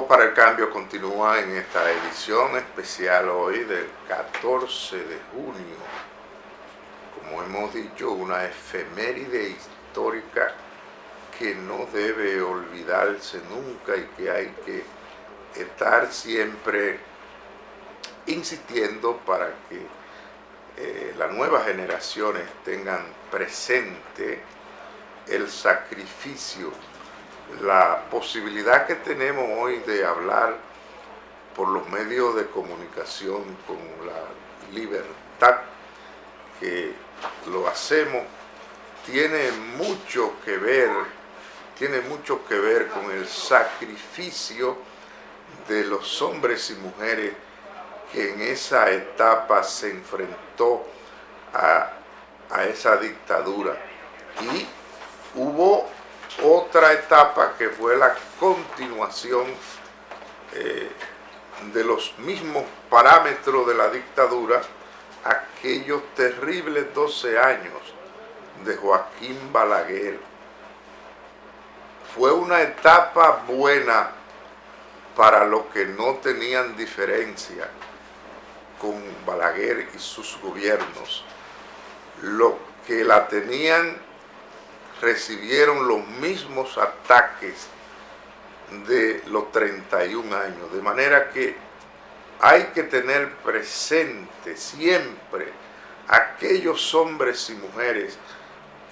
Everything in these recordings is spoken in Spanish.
Para el Cambio continúa en esta edición especial hoy del 14 de junio. Como hemos dicho, una efeméride histórica que no debe olvidarse nunca y que hay que estar siempre insistiendo para que las nuevas generaciones tengan presente el sacrificio, la posibilidad que tenemos hoy de hablar por los medios de comunicación con la libertad que lo hacemos, tiene mucho que ver con el sacrificio de los hombres y mujeres que en esa etapa se enfrentó a esa dictadura. Y hubo otra etapa que fue la continuación de los mismos parámetros de la dictadura, aquellos terribles 12 años de Joaquín Balaguer. Fue una etapa buena para los que no tenían diferencia con Balaguer y sus gobiernos. Los que la tenían recibieron los mismos ataques de los 31 años, de manera que hay que tener presente siempre aquellos hombres y mujeres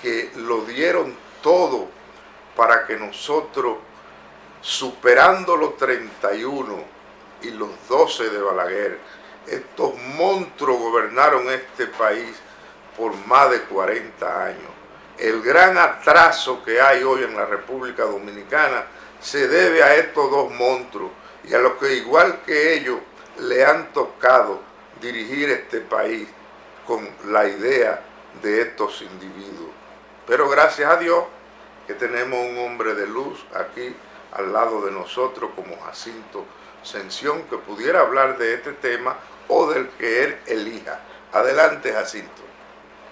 que lo dieron todo para que nosotros, superando los 31 y los 12 de Balaguer, estos monstruos gobernaron este país por más de 40 años. El gran atraso que hay hoy en la República Dominicana se debe a estos dos monstruos y a los que, igual que ellos, le han tocado dirigir este país con la idea de estos individuos. Pero gracias a Dios que tenemos un hombre de luz aquí al lado de nosotros como Jacinto Sención, que pudiera hablar de este tema o del que él elija. Adelante, Jacinto.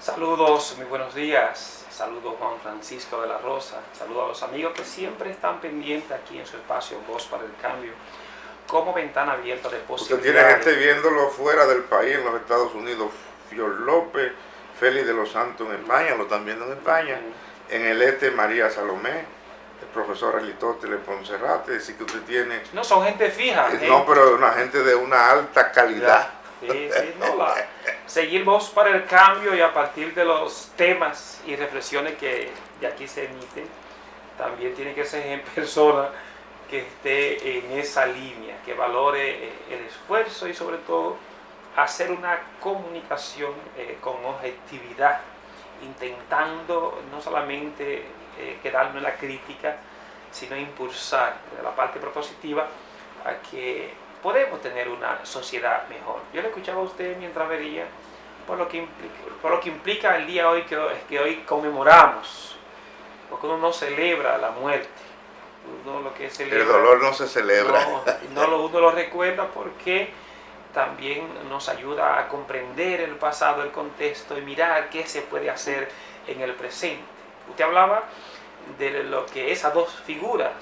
Saludos, muy buenos días. Saludos Juan Francisco de la Rosa. Saludos a los amigos que siempre están pendientes aquí en su espacio Voz para el Cambio, como ventana abierta de posibilidades. Usted tiene gente viéndolo fuera del país, en los Estados Unidos, Fior López, Félix de los Santos en España, lo están viendo en España. En el este, María Salomé, el profesor Aristóteles Poncerrate, decir que usted tiene... No, son gente fija. No, pero una gente de una alta calidad. Sí, no, seguir Voz para el Cambio, y a partir de los temas y reflexiones que de aquí se emiten, también tiene que ser en persona que esté en esa línea, que valore el esfuerzo y sobre todo hacer una comunicación con objetividad, intentando no solamente quedarnos en la crítica, sino impulsar de la parte propositiva a que podemos tener una sociedad mejor. Yo le escuchaba a usted mientras veía por lo que implica el día hoy que hoy conmemoramos, porque uno no celebra la muerte, uno lo que celebra, el dolor no se celebra. Uno lo recuerda porque también nos ayuda a comprender el pasado, el contexto y mirar qué se puede hacer en el presente. Usted hablaba de lo que esas dos figuras,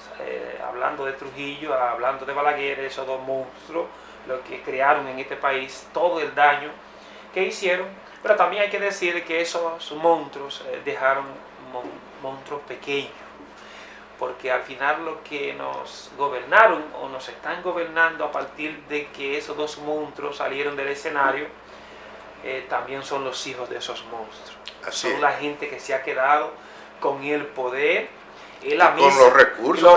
hablando de Trujillo, hablando de Balaguer, esos dos monstruos, lo que crearon en este país, todo el daño que hicieron, pero también hay que decir que esos monstruos dejaron monstruos pequeños, porque al final lo que nos gobernaron o nos están gobernando a partir de que esos dos monstruos salieron del escenario, también son los hijos de esos monstruos. Así son es. La gente que se ha quedado con el poder, con los recursos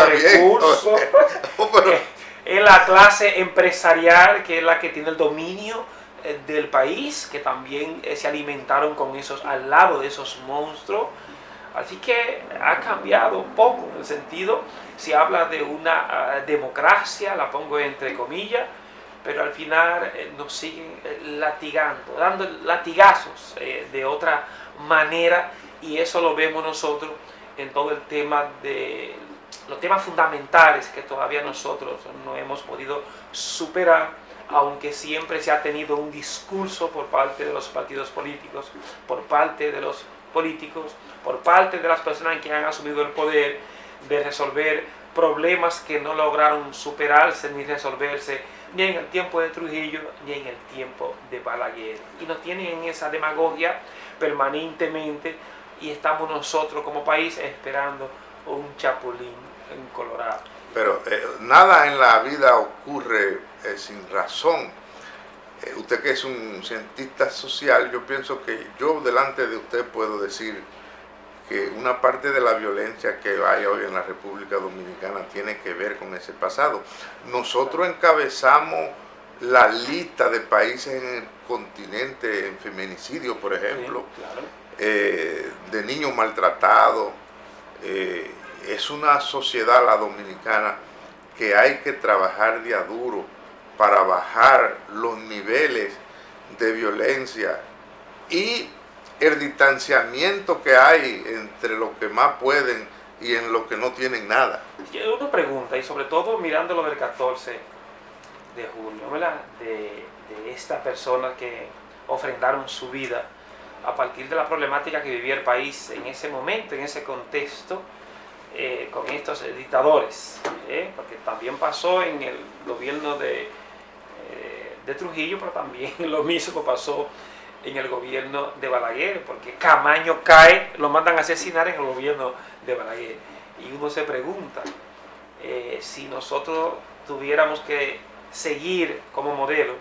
también. Es la clase empresarial que es la que tiene el dominio del país, que también se alimentaron con esos, al lado de esos monstruos. Así que ha cambiado un poco en el sentido, se habla de una democracia, la pongo entre comillas, pero al final nos siguen latigando, dando latigazos de otra manera, y eso lo vemos nosotros en todo el tema de los temas fundamentales que todavía nosotros no hemos podido superar, aunque siempre se ha tenido un discurso por parte de los partidos políticos, por parte de los políticos, por parte de las personas que han asumido el poder, de resolver problemas que no lograron superarse ni resolverse ni en el tiempo de Trujillo ni en el tiempo de Balaguer. Y nos tienen en esa demagogia permanentemente y estamos nosotros como país esperando un chapulín en Colorado. Pero nada en la vida ocurre sin razón. Usted que es un cientista social, yo pienso que yo delante de usted puedo decir que una parte de la violencia que hay hoy en la República Dominicana tiene que ver con ese pasado. Nosotros encabezamos la lista de países en el continente en feminicidio, por ejemplo, Sí, claro. De niños maltratados. Es una sociedad, la dominicana, que hay que trabajar de a duro para bajar los niveles de violencia y el distanciamiento que hay entre los que más pueden y en los que no tienen nada. Una pregunta, y sobre todo mirando lo del 14 de junio, ¿verdad? De estas personas que ofrendaron su vida a partir de la problemática que vivía el país en ese momento, en ese contexto, con estos dictadores, porque también pasó en el gobierno de Trujillo, pero también lo mismo pasó en el gobierno de Balaguer, porque Camaño cae, lo mandan a asesinar en el gobierno de Balaguer. Y uno se pregunta, si nosotros tuviéramos que seguir como modelo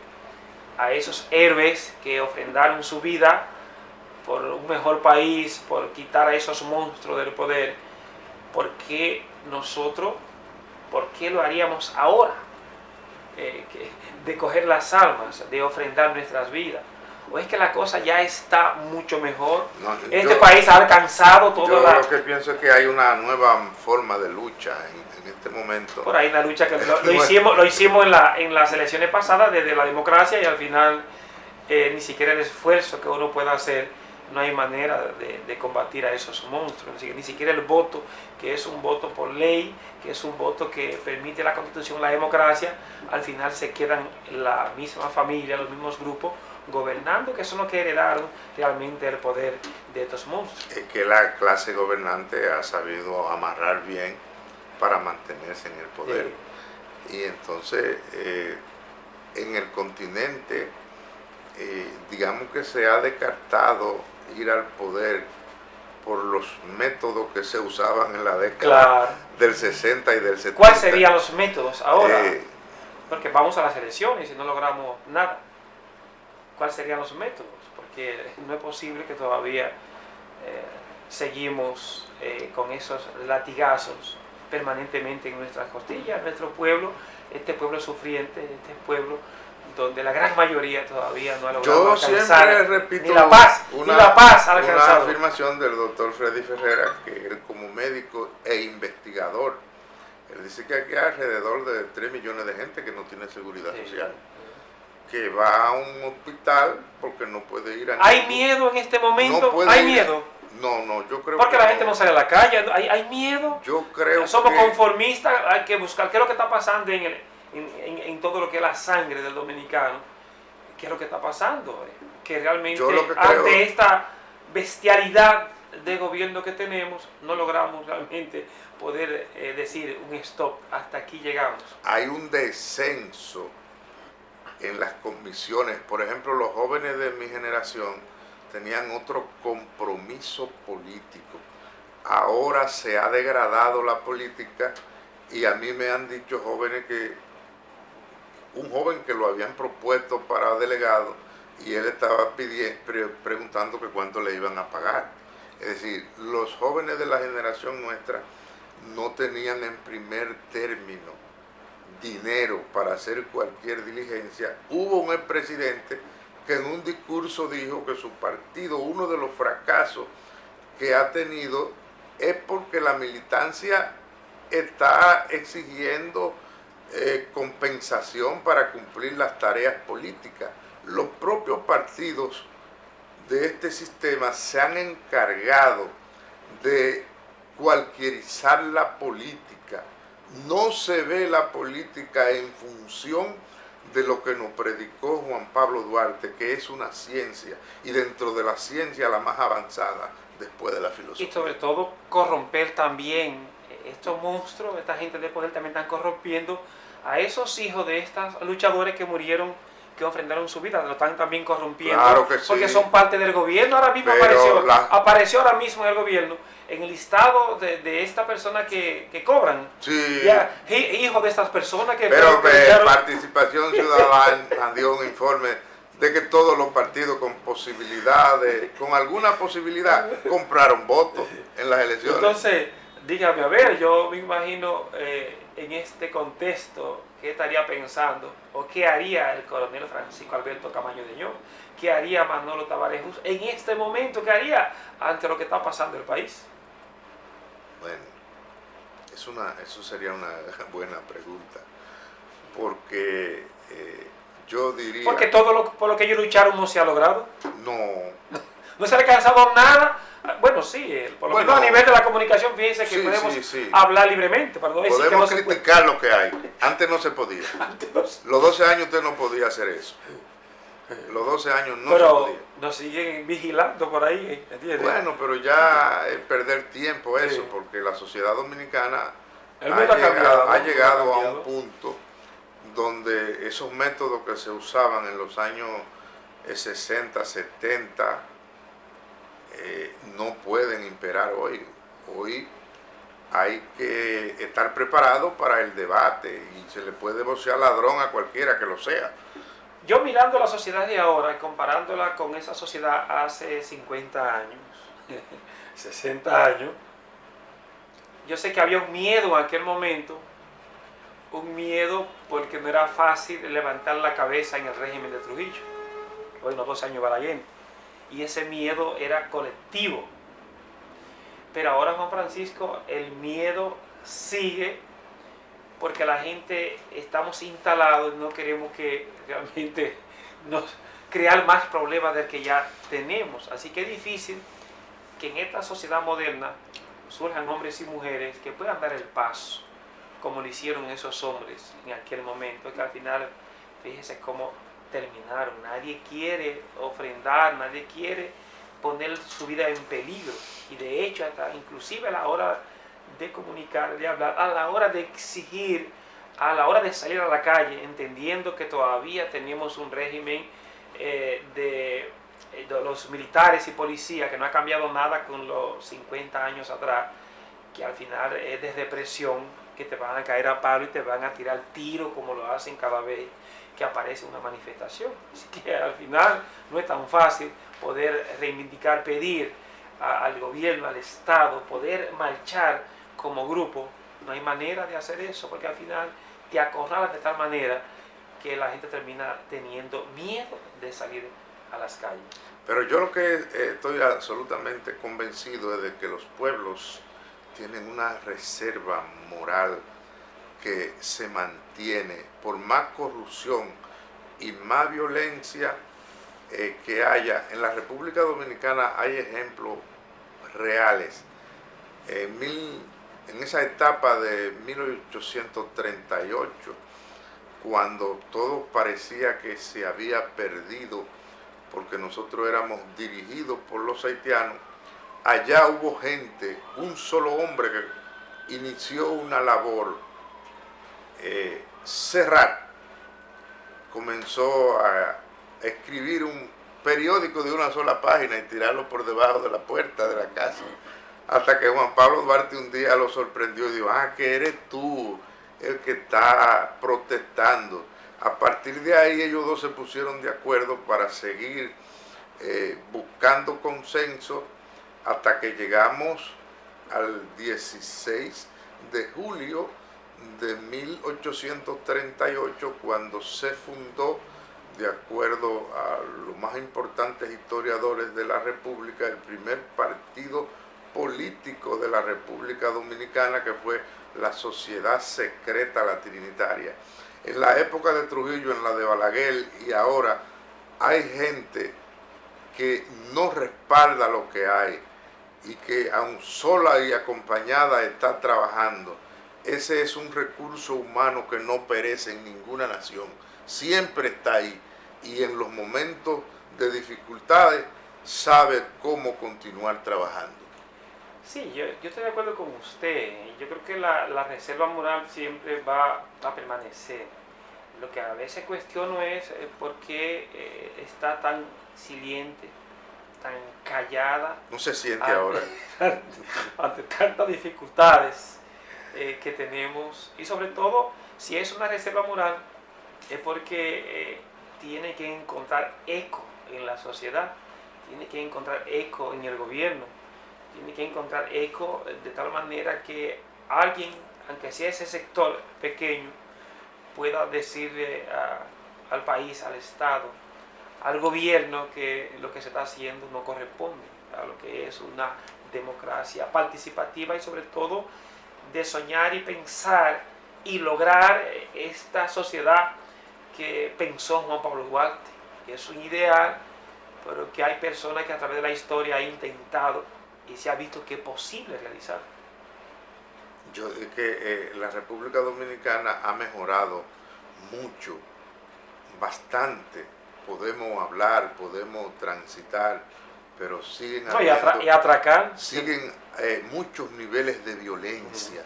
a esos héroes que ofrendaron su vida por un mejor país, por quitar a esos monstruos del poder, ¿por qué lo haríamos ahora? De coger las almas, de ofrendar nuestras vidas. ¿O es que la cosa ya está mucho mejor? No, Este país ha alcanzado todo yo lo que pienso es que hay una nueva forma de lucha en este momento. Por ahí la lucha que lo hicimos en las elecciones pasadas desde la democracia y al final ni siquiera el esfuerzo que uno pueda hacer, no hay manera de combatir a esos monstruos. Ni siquiera el voto, que es un voto por ley, que es un voto que permite la Constitución, la democracia, al final se quedan la misma familia, los mismos grupos gobernando, que son los que heredaron realmente el poder de estos monstruos. Es que la clase gobernante ha sabido amarrar bien para mantenerse en el poder. Sí. Y entonces en el continente digamos que se ha descartado ir al poder por los métodos que se usaban en la década del 60 y del 70. ¿Cuáles serían los métodos ahora? Porque vamos a las elecciones y no logramos nada. ¿Cuáles serían los métodos? Porque no es posible que todavía seguimos con esos latigazos permanentemente en nuestras costillas, nuestro pueblo, este pueblo sufriente, este pueblo donde la gran mayoría todavía no ha logrado alcanzar. Yo siempre repito ni la paz ha alcanzado. Una afirmación del doctor Freddy Ferrera, que él como médico e investigador, él dice que hay alrededor de 3 millones de gente que no tiene seguridad social, que va a un hospital porque no puede ir a ¿Hay miedo en este momento? No ¿Hay miedo? No, yo creo porque la gente no sale a la calle. ¿Hay miedo? Yo creo Somos conformistas, hay que buscar qué es lo que está pasando en todo lo que es la sangre del dominicano. ¿Qué es lo que está pasando? Que realmente ante esta bestialidad de gobierno que tenemos, no logramos realmente poder decir un stop, hasta aquí llegamos. Hay un descenso en las comisiones. Por ejemplo, los jóvenes de mi generación tenían otro compromiso político. Ahora se ha degradado la política y a mí me han dicho jóvenes que un joven que lo habían propuesto para delegado y él estaba preguntando que cuánto le iban a pagar. Es decir, los jóvenes de la generación nuestra no tenían en primer término dinero para hacer cualquier diligencia. Hubo un expresidente que en un discurso dijo que su partido, uno de los fracasos que ha tenido es porque la militancia está exigiendo compensación para cumplir las tareas políticas. Los propios partidos de este sistema se han encargado de cualquierizar la política. No se ve la política en función de lo que nos predicó Juan Pablo Duarte, que es una ciencia, y dentro de la ciencia la más avanzada después de la filosofía. Y sobre todo corromper también estos monstruos, esta gente de poder también están corrompiendo a esos hijos de estos luchadores que murieron, que ofrendaron su vida, lo están también corrompiendo, claro que porque sí, son parte del gobierno. Ahora mismo apareció ahora mismo en el gobierno, en el listado de estas personas que cobran, sí, ya, hijos de estas personas que... Pero Participación Ciudadana dio un informe de que todos los partidos con posibilidades, con alguna posibilidad, compraron votos en las elecciones. Entonces, dígame, a ver, yo me imagino en este contexto, ¿qué estaría pensando? ¿O qué haría el coronel Francisco Alberto Camaño de Ño? ¿Qué haría Manolo Tavares Jús en este momento? ¿Qué haría ante lo que está pasando en el país? Bueno, eso sería una buena pregunta, porque yo diría... Porque todo por lo que ellos lucharon no se ha logrado. No se ha alcanzado nada. Bueno, sí, por lo menos a nivel de la comunicación, fíjense que podemos hablar libremente. Para no decir podemos que no criticar lo que hay. Antes no se podía. Los 12 años usted no podía hacer eso. Los 12 años no se podía. Pero nos siguen vigilando por ahí, ¿entiendes? Bueno, pero ya es perder tiempo eso, porque la sociedad dominicana ha llegado a un punto donde esos métodos que se usaban en los años 60, 70, no pueden imperar hoy. Hoy hay que estar preparado para el debate y se le puede vocear ladrón a cualquiera que lo sea. Yo mirando la sociedad de ahora y comparándola con esa sociedad hace 50 años, 60 años, yo sé que había un miedo en aquel momento, un miedo porque no era fácil levantar la cabeza en el régimen de Trujillo, hoy los 12 años Balaguer, y ese miedo era colectivo. Pero ahora, Juan Francisco, el miedo sigue porque la gente estamos instalados y no queremos que realmente nos crear más problemas del que ya tenemos. Así que es difícil que en esta sociedad moderna surjan hombres y mujeres que puedan dar el paso, como lo hicieron esos hombres en aquel momento, que al final, fíjese cómo terminaron. Nadie quiere ofrendar, nadie quiere poner su vida en peligro. Y de hecho, hasta inclusive a la hora de comunicar, de hablar, a la hora de exigir, a la hora de salir a la calle, entendiendo que todavía tenemos un régimen de los militares y policías, que no ha cambiado nada con los 50 años atrás, que al final es de represión, que te van a caer a palo y te van a tirar tiro como lo hacen cada vez que aparece una manifestación. Así que al final no es tan fácil poder reivindicar, pedir al gobierno, al Estado, poder marchar como grupo. No hay manera de hacer eso, porque al final te acorralan de tal manera que la gente termina teniendo miedo de salir a las calles. Pero yo lo que estoy absolutamente convencido es de que los pueblos tienen una reserva moral que se mantiene por más corrupción y más violencia que haya. En la República Dominicana hay ejemplos reales. En esa etapa de 1838, cuando todo parecía que se había perdido porque nosotros éramos dirigidos por los haitianos, allá hubo gente, un solo hombre que inició una labor. Serrat comenzó a escribir un periódico de una sola página y tirarlo por debajo de la puerta de la casa, hasta que Juan Pablo Duarte un día lo sorprendió y dijo: que eres tú el que está protestando. A partir de ahí ellos dos se pusieron de acuerdo para seguir buscando consenso hasta que llegamos al 16 de julio de 1838, cuando se fundó, de acuerdo a los más importantes historiadores de la República, el primer partido político de la República Dominicana, que fue la Sociedad Secreta La Trinitaria. En la época de Trujillo, en la de Balaguer y ahora, hay gente que no respalda lo que hay y que aun sola y acompañada está trabajando. Ese es un recurso humano que no perece en ninguna nación, siempre está ahí, y en los momentos de dificultades sabe cómo continuar trabajando. Sí, yo estoy de acuerdo con usted. Yo creo que la reserva moral siempre va a permanecer. Lo que a veces cuestiono es por qué está tan silente, tan callada No se siente ante, ahora. ante tantas dificultades que tenemos. Y sobre todo, si es una reserva moral, es porque tiene que encontrar eco en la sociedad, tiene que encontrar eco en el gobierno, tiene que encontrar eco de tal manera que alguien, aunque sea ese sector pequeño, pueda decirle al país, al Estado, al gobierno que lo que se está haciendo no corresponde a lo que es una democracia participativa y sobre todo de soñar y pensar y lograr esta sociedad que pensó Juan Pablo Duarte, que es un ideal, pero que hay personas que a través de la historia han intentado y se ha visto que es posible realizar. Yo es que la República Dominicana ha mejorado mucho, bastante. Podemos hablar, podemos transitar, pero siguen No, y atracar. siguen muchos niveles de violencia,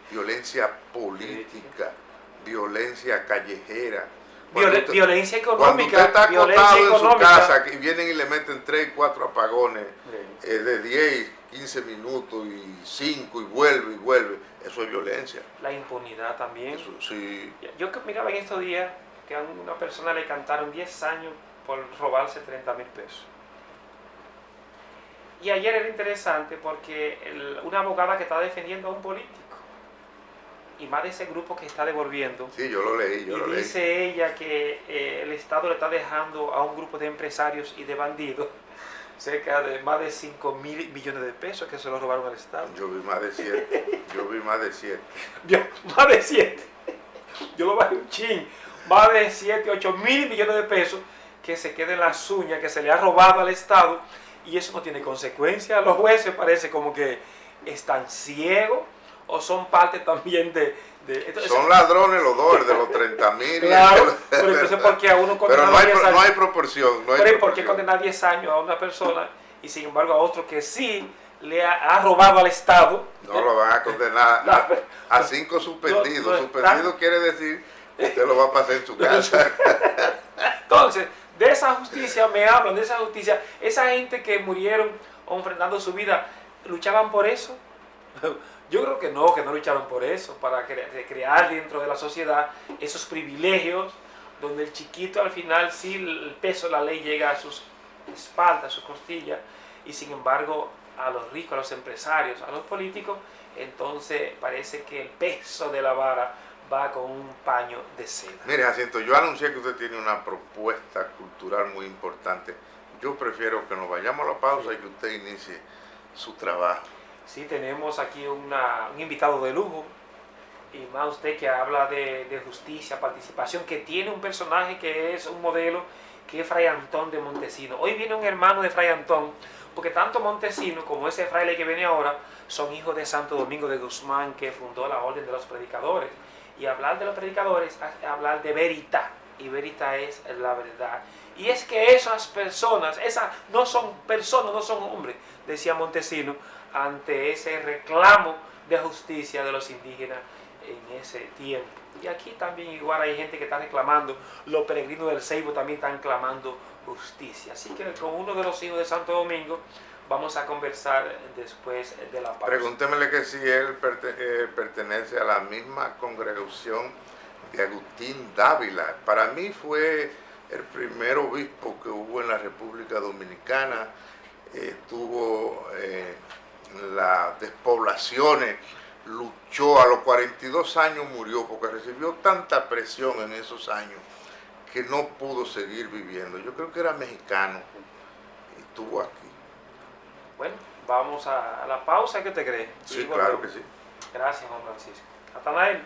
violencia política, violencia callejera. Violencia económica. Cuando usted está acostado en su económica. casa y vienen y le meten 3, 4 apagones de 10, 15 minutos y 5 y vuelve, eso es violencia. La impunidad también. Eso, sí. Yo miraba en estos días que a una persona le cantaron 10 años por robarse 30,000 pesos. Y ayer era interesante porque una abogada que está defendiendo a un político y más de ese grupo que está devolviendo. Sí, yo lo leí, Dice ella que el Estado le está dejando a un grupo de empresarios y de bandidos cerca de más de 5,000 millones de pesos que se los robaron al Estado. Yo vi más de 7. Más de 7. Yo lo bajé un chin. Más de 7, 8 mil millones de pesos que se queden las uñas, que se le ha robado al Estado, y eso no tiene consecuencias. Los jueces parece como que están ciegos o son parte también entonces, son ladrones los dos, de los 30,000. Claro, pero entonces porque a uno pero no hay proporción. Pero ¿por qué condenar 10 años a una persona y sin embargo a otro que sí le ha robado al Estado? No lo van a condenar a 5 suspendidos. Suspendido quiere decir que usted lo va a pasar en su casa. Entonces, de esa justicia me hablan, de esa justicia. Esa gente que murieron ofrendando su vida, ¿luchaban por eso? Yo creo que no lucharon por eso, para crear dentro de la sociedad esos privilegios, donde el chiquito al final sí el peso de la ley llega a sus espaldas, a sus costillas, y sin embargo a los ricos, a los empresarios, a los políticos, entonces parece que el peso de la vara va con un paño de seda. Mire, Jacinto, yo anuncié que usted tiene una propuesta cultural muy importante. Yo prefiero que nos vayamos a la pausa y que usted inicie su trabajo. Sí, tenemos aquí un invitado de lujo, y más usted que habla de justicia, participación, que tiene un personaje que es un modelo, que es Fray Antón de Montesino. Hoy viene un hermano de Fray Antón, porque tanto Montesino como ese fraile que viene ahora son hijos de Santo Domingo de Guzmán, que fundó la Orden de los Predicadores. Y hablar de los predicadores es hablar de verita, y verita es la verdad. Y es que esas personas, no son personas, no son hombres, decía Montesino, ante ese reclamo de justicia de los indígenas en ese tiempo. Y aquí también igual hay gente que está reclamando, los peregrinos del Ceibo también están clamando justicia. Así que con uno de los hijos de Santo Domingo vamos a conversar después de la pausa. Pregúntemele que si él pertenece a la misma congregación de Agustín Dávila. Para mí fue el primer obispo que hubo en la República Dominicana. Tuvo las despoblaciones, luchó, a los 42 años murió porque recibió tanta presión en esos años que no pudo seguir viviendo. Yo creo que era mexicano y estuvo aquí. Bueno, vamos a la pausa, ¿qué te crees? Sí, claro que sí. Gracias, Juan Francisco. Natanael.